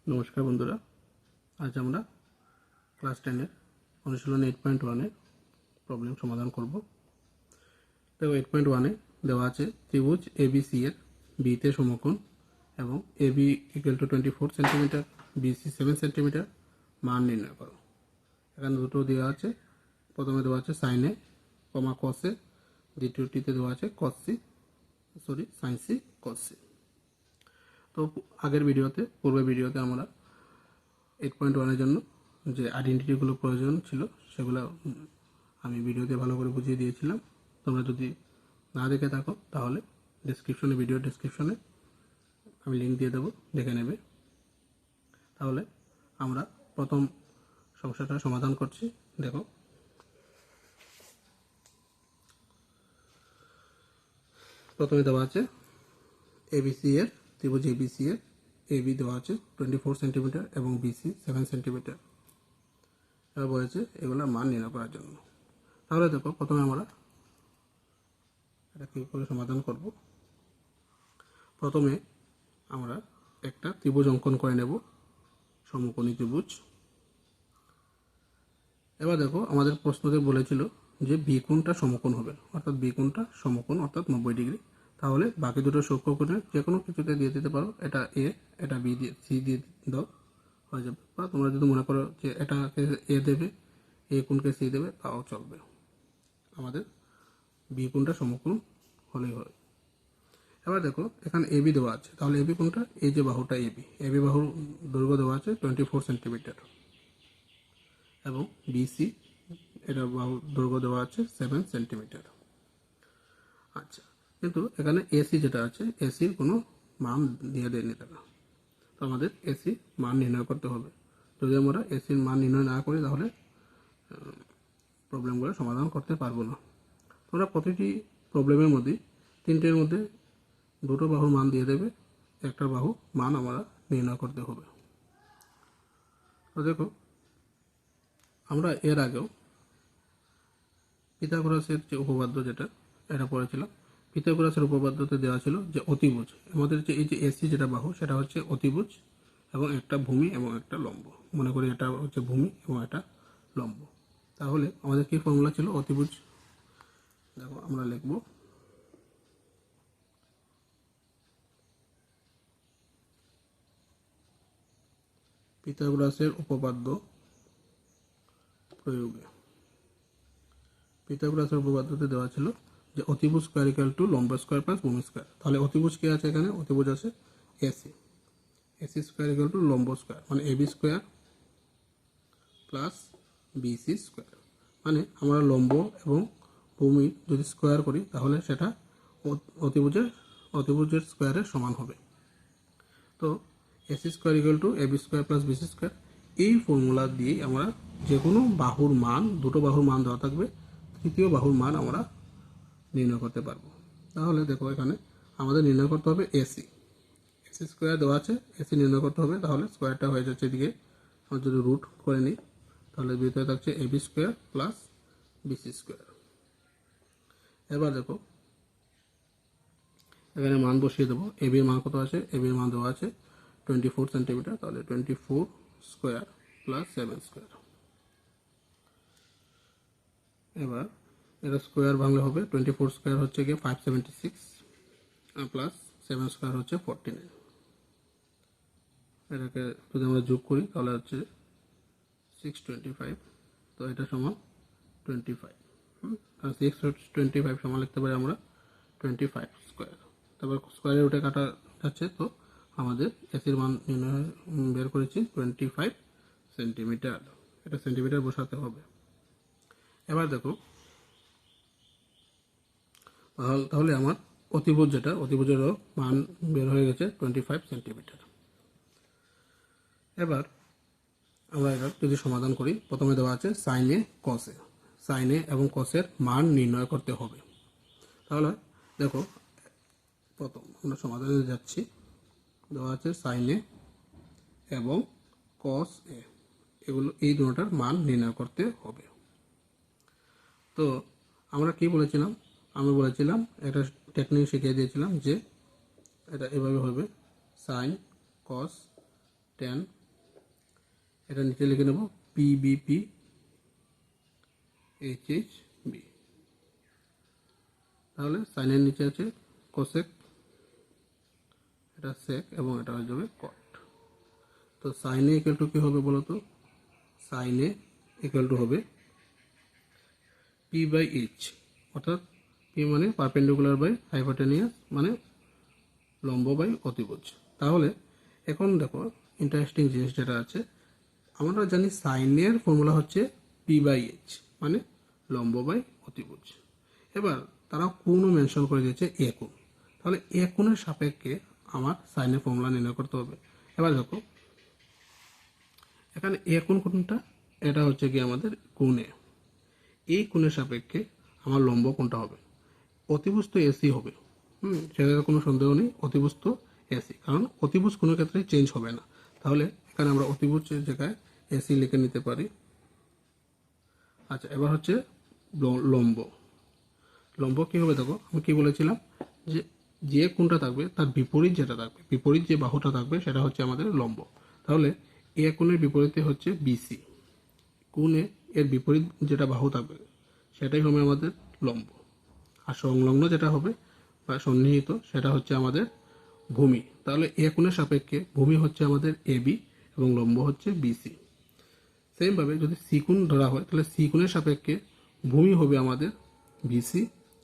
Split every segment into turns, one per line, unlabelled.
নমস্কার বন্ধুরা, আজ আমরা ক্লাস 10-এর অনুশীলন 8.1-এর প্রবলেম সমাধান করব। দেখো 8.1-এ দেওয়া আছে ত্রিভুজ এবিসি এর বিতে সমকোণ এবং AB equal to 24 centimetre, BC 7 centimetre, মান নির্ণয় করো। এখানে দুটো দেওয়া আছে। প্রথমে দেওয়া আছে সাইন এ কমা কস এ, দ্বিতীয়টিতে দেওয়া আছে সাইন সি কস সি। তো পূর্বের ভিডিওতে আমরা 8.1-এর জন্য যে আইডেন্টিটিগুলো প্রয়োজন ছিল সেগুলো আমি ভিডিওতে ভালো করে বুঝিয়ে দিয়েছিলাম। তোমরা যদি না দেখে থাকো তাহলে ভিডিও ডেসক্রিপশনে আমি লিঙ্ক দিয়ে দেবো, দেখে নেবে। তাহলে আমরা প্রথম সমস্যাটা সমাধান করছি। দেখো, প্রথমে দেওয়া আছে এবিসি এর ত্রিভুজ এবিসি এর এবি দেওয়া আছে 24 সেন্টিমিটার এবং বিসি 7 সেন্টিমিটার। এবার বলেছে এগুলোর মান নির্ণয় করার জন্য। তাহলে দেখো, প্রথমে আমরা এটা কী করে সমাধান করব। প্রথমে আমরা একটা ত্রিভুজ অঙ্কন করে নেব, সমকোণী ত্রিভুজ। এবার দেখো, আমাদের প্রশ্নতে বলেছিল যে বি কোণটা সমকোণ হবে, অর্থাৎ বি কোণটা সমকোণ অর্থাৎ 90 ডিগ্রি। তাহলে বাকি দুটো সূক্ষ্ম কোণে যে কোনো কিছুতে দিয়ে দিতে পারো। এটা এ, এটা বি দিয়ে সি দিয়ে দাও, হয়ে যাবে। বা তোমরা যদি মনে করো যে এটাকে এ দেবে, এ কোণকে সি দেবে, তাও চলবে। আমাদের বি কোণটা সমকোণ হলেই হয়। এবার দেখো, এখানে এবি দেওয়া আছে, তাহলে এবি কোণটা এই যে বাহুটা এবি বাহুর দৈর্ঘ্য দেওয়া আছে 24 সেন্টিমিটার এবং বিসি এটা বাহুর দৈর্ঘ্য দেওয়া আছে 7 সেন্টিমিটার। আচ্ছা, কিন্তু এখানে এসি যেটা আছে, এসির কোনো মান দিয়ে দেয়নি তারা। তো আমাদের এসি মান নির্ণয় করতে হবে। যদি আমরা এসির মান নির্ণয় না করি তাহলে প্রবলেমগুলো সমাধান করতে পারবো না। তোমরা প্রতিটি প্রবলেমের মধ্যে তিনটের মধ্যে দুটো বাহুর মান দিয়ে দেবে, একটা বাহু মান আমরা নির্ণয় করতে হবে। তো দেখো, আমরা এর আগেও পিথাগোরাসের যে উপপাদ্য যেটা এটা পড়েছিলাম। পিথাগোরাসের উপপাদ্যতে দেওয়া ছিল যে অতিভুজ, আমাদের যে এই যে এসি যেটা বাহু সেটা হচ্ছে অতিভুজ এবং একটা ভূমি এবং একটা লম্ব। মনে করি এটা হচ্ছে ভূমি এবং এটা লম্ব। তাহলে আমাদের কি ফর্মুলা ছিল অতিভুজ? দেখো, আমরা লিখব পিথাগোরাসের উপপাদ্য প্রয়োগে। পিথাগোরাসের উপপাদ্যতে দেওয়া ছিল যে অতিভুজ স্কয়ার ইকুয়াল টু লম্ব স্কয়ার প্লাস ভূমি স্কয়ার। তাহলে অতিভুজ কে আছে এখানে? অতিভুজ আছে AC. AC square equal to লম্ব স্কয়ার, মানে AB square plus BC square. মানে আমরা লম্ব এবং ভূমি যদি স্কয়ার করি তাহলে সেটা অতিভুজের স্কয়ারের সমান হবে। তো AC square equal to AB square plus BC square, এই ফর্মুলা দিয়ে আমরা যে কোনো বাহুর মান, দুটো বাহুর মান দেওয়া থাকবে, তৃতীয় বাহুর মান আমরা নির্ণয় করতে পারবো। তাহলে দেখো, এখানে আমাদের নির্ণয় করতে হবে এসি স্কোয়ার দেওয়া আছে, এসি নির্ণয় করতে হবে। তাহলে স্কোয়ারটা হয়ে যাচ্ছে এদিকে, আমরা যদি রুট করে নিই তাহলে ভিতরে থাকছে AB square plus BC square. এবার দেখো, এখানে মান বসিয়ে দেবো। এবির মান কত আছে? এবির মান দেওয়া আছে 24 সেন্টিমিটার, তাহলে 24 স্কোয়ার প্লাস 7 স্কোয়ার। এবার এটা স্কোয়ার ভাঙলে হবে 24 স্কোয়ার হচ্ছে গিয়ে 576 প্লাস 7 স্কোয়ার হচ্ছে 49। এটাকে যদি আমরা যোগ করি তাহলে হচ্ছে 625। তো এটা সমান 25। 625 সমান লিখতে পারি আমরা 25 স্কোয়ার। তারপর স্কোয়ারের উঠে কাটা যাচ্ছে, তো আমাদের এসির মান নির্ণয় বের করেছি 25 সেন্টিমিটার। এটা সেন্টিমিটার বসাতে হবে। এবার দেখো, তাহলে আমার অতিভুজেরও মান বের হয়ে গেছে 25 সেন্টিমিটার। এবার আমরা এটা যদি সমাধান করি, প্রথমে দেওয়া আছে সাইনে কসে। সাইনে এবং কসের মান নির্ণয় করতে হবে। তাহলে দেখো, প্রথম আমরা সমাধানে যাচ্ছি। দেওয়া আছে সাইনে এবং কস এ, এগুলো এই দুটোটার মান নির্ণয় করতে হবে। তো আমরা কি বলেছিলাম? আমরা বলেছিলাম একটা টেকনিক শিখিয়ে দিয়েছিলাম যে এটা এভাবে হবে, সাইন কস 10, এটা নিচে লিখে নেব পিবিপি এইচএইচবি। তাহলে সাইনের নিচে আছে কোসেক, এটা সেক এবং এটা হয়ে যাবে কট। তো সাইনে ইকুয়াল টু কী হবে বলো তো? সাইনে ইকুয়াল টু হবে পি বাই এইচ, অর্থাৎ পি মানে পারপেন্ডিকুলার বাই হাইপোটেনিয়াস মানে লম্ব বাই অতিভুজ। তাহলে এখন দেখো ইন্টারেস্টিং জিনিস যেটা আছে, আমরা জানি সাইনের ফর্মুলা হচ্ছে পি বাই এইচ মানে লম্ব বাই অতিভুজ। এবার তারা কোণও মেনশন করে দিয়েছে এ কোণ, তাহলে এ কোণের সাপেক্ষে আমার সাইনের ফর্মুলা নির্ণয় করতে হবে। এবার দেখো এখানে এ কোণ কোনটা, এটা হচ্ছে কি আমাদের কোণে, এই কোণের সাপেক্ষে আমার লম্ব কোণটা হবে, অতিভুজ তো এসি হবে, সেটার কোনো সন্দেহ নেই, অতিভুজ তো এসি, কারণ অতিভুজ কোনো ক্ষেত্রে চেঞ্জ হবে না। তাহলে এখানে আমরা অতিভুজের জায়গায় এসি লিখে নিতে পারি। আচ্ছা, এবার হচ্ছে লম্ব। লম্ব কী হবে দেখো, আমি কি বলেছিলাম যে যে কোণটা থাকবে তার বিপরীত যেটা থাকবে, বিপরীত যে বাহুটা থাকবে সেটা হচ্ছে আমাদের লম্ব। তাহলে এ কোণের বিপরীতে হচ্ছে বিসি, কোণে এর বিপরীত যেটা বাহু থাকবে সেটাই হবে আমাদের লম্ব। আর সংলগ্ন যেটা হবে বা সন্নিহিত সেটা হচ্ছে আমাদের ভূমি। তাহলে এ কোণের সাপেক্ষে ভূমি হচ্ছে আমাদের এবি এবং লম্ব হচ্ছে বিসি। সেমভাবে যদি সি কোণ ধরা হয় তাহলে সি কোণের সাপেক্ষে ভূমি হবে আমাদের বিসি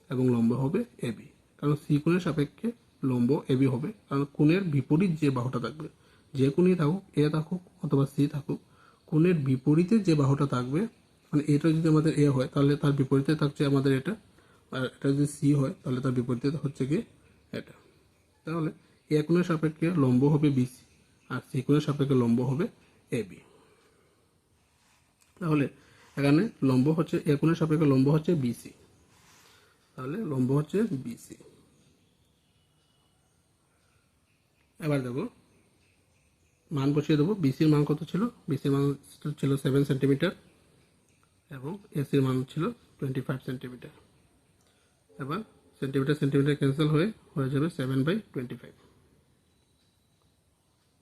এবং লম্ব হবে এবি, কারণ সি কোণের সাপেক্ষে লম্ব এবি হবে, কারণ কোণের বিপরীত যে বাহুটা থাকবে, যে কোণই থাকুক, এ থাকুক অথবা সি থাকুক, কোণের বিপরীতে যে বাহুটা থাকবে, মানে এটা যদি আমাদের এ হয় তাহলে তার বিপরীতে থাকছে আমাদের এটা, আর এটা যদি সি হয় তাহলে তার বিপরীতে হচ্ছে কি এটা। তাহলে এ কোণের সাপেক্ষে লম্ব হবে বিসি আর সি কোণের সাপেক্ষে লম্ব হবে এবি। তাহলে এখানে লম্ব হচ্ছে এ কোণের সাপেক্ষে লম্ব হচ্ছে বিসি, তাহলে লম্ব হচ্ছে বিসি। এবার দেখো মান বসিয়ে দেবো। বিসির মান কত ছিল? বিসির মান ছিল 7 সেন্টিমিটার এবং এসির মান ছিল 25 সেন্টিমিটার। এবার সেন্টিমিটার সেন্টিমিটার ক্যান্সেল হয়ে যাবে 7/25।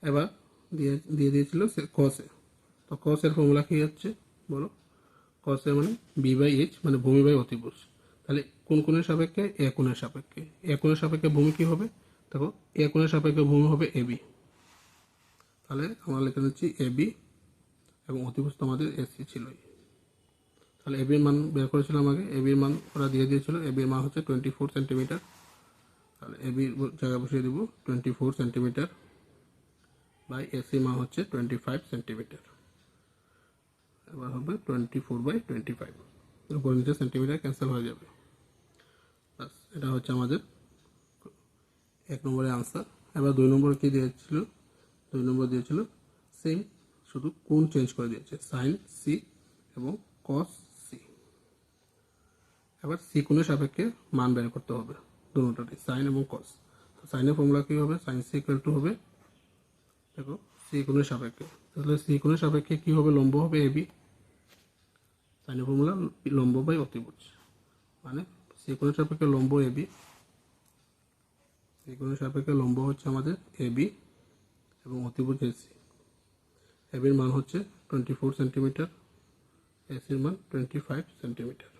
এবার দিয়ে দিয়েছিল কসে, তো কসের ফর্মুলা কী হচ্ছে বলো? কসের মানে বি বাই এইচ মানে ভূমি বাই অতিভুজ। তাহলে কোন কোণের সাপেক্ষে? এ কোণের সাপেক্ষে। এ কোণের সাপেক্ষে ভূমি কী হবে দেখো? এ কোণের সাপেক্ষে ভূমি হবে এবি, তাহলে আমরা লিখে নিচ্ছি এবি এবং অতিভুজ তো আমাদের এসি ছিলই। তাহলে এবির মান বের করেছিলাম আগে, এবির মান ওরা দিয়ে দিয়েছিল, এবির মান হচ্ছে 24 সেন্টিমিটার। তাহলে এবির জায়গায় বসিয়ে দেবো 24 সেন্টিমিটার বাই এসির মান হচ্ছে 25 সেন্টিমিটার। এবার হবে 24/25, উপর নিচে সেন্টিমিটার ক্যান্সেল হয়ে যাবে। বাস, এটা হচ্ছে আমাদের 1 নম্বরের আনসার। এবার 2 নম্বর কী দিয়েছিল? 2 নম্বর দিয়েছিল সেম, শুধু কোণ চেঞ্জ করে দিয়েছে, সাইন সি এবং কস সি। এবার সি কোণের সাপেক্ষে মান বের করতে হবে দুটোটারই, সাইন এবং কস। তো সাইনের ফর্মুলা কী হবে? সাইন সি ইকুয়াল টু হবে দেখো সি কোণের সাপেক্ষে, তাহলে সি কোণের সাপেক্ষে কী হবে? লম্ব হবে এবি, সাইনের ফর্মুলা লম্ব বাই অতিভুজ, মানে সি কোণের সাপেক্ষে লম্ব এবি, সি কোণের সাপেক্ষে লম্ব হচ্ছে আমাদের এবি এবং অতিভুজ এসি। এবির মান হচ্ছে 24 সেন্টিমিটার, এসির মান 25 সেন্টিমিটার,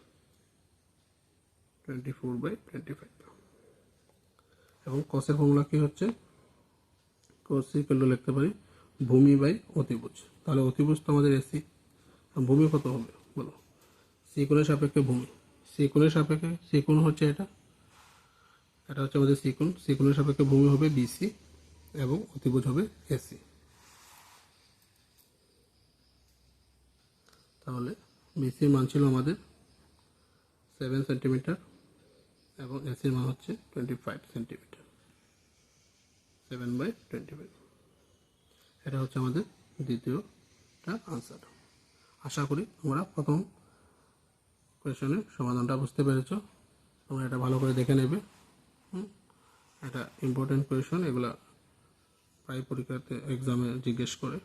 24/25। এবং কসের ফর্মুলা কী হচ্ছে? কস ইকুয়াল টু লিখতে পারি ভূমি বাই অতিভুজ। তাহলে অতিভুজ তো আমাদের এসি, ভূমি কত হবে বলো? সি কোণের সাপেক্ষে ভূমি, সি কোণের সাপেক্ষে, সি কোণ হচ্ছে এটা, এটা হচ্ছে আমাদের সি কোণ, সি কোণের সাপেক্ষে ভূমি হবে বিসি এবং অতিভুজ হবে এসি। তাহলে বিসির মান ছিল আমাদের 7 সেন্টিমিটার এবং এসির মান হচ্ছে 25 সেন্টিমিটার, 7/25। এটা হচ্ছে আমাদের দ্বিতীয়টা আনসার। আশা করি তোমরা প্রথম কোয়েশনের সমাধানটা বুঝতে পেরেছ। তোমরা এটা ভালো করে দেখে নেবে। এটা ইম্পর্টেন্ট কোয়েশন, এগুলা প্রায় পরীক্ষাতে এক্সামে জিজ্ঞেস করে।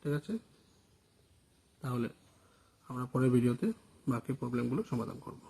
ঠিক আছে, তাহলে আমরা পরের ভিডিওতে বাকি প্রবলেমগুলো সমাধান করব।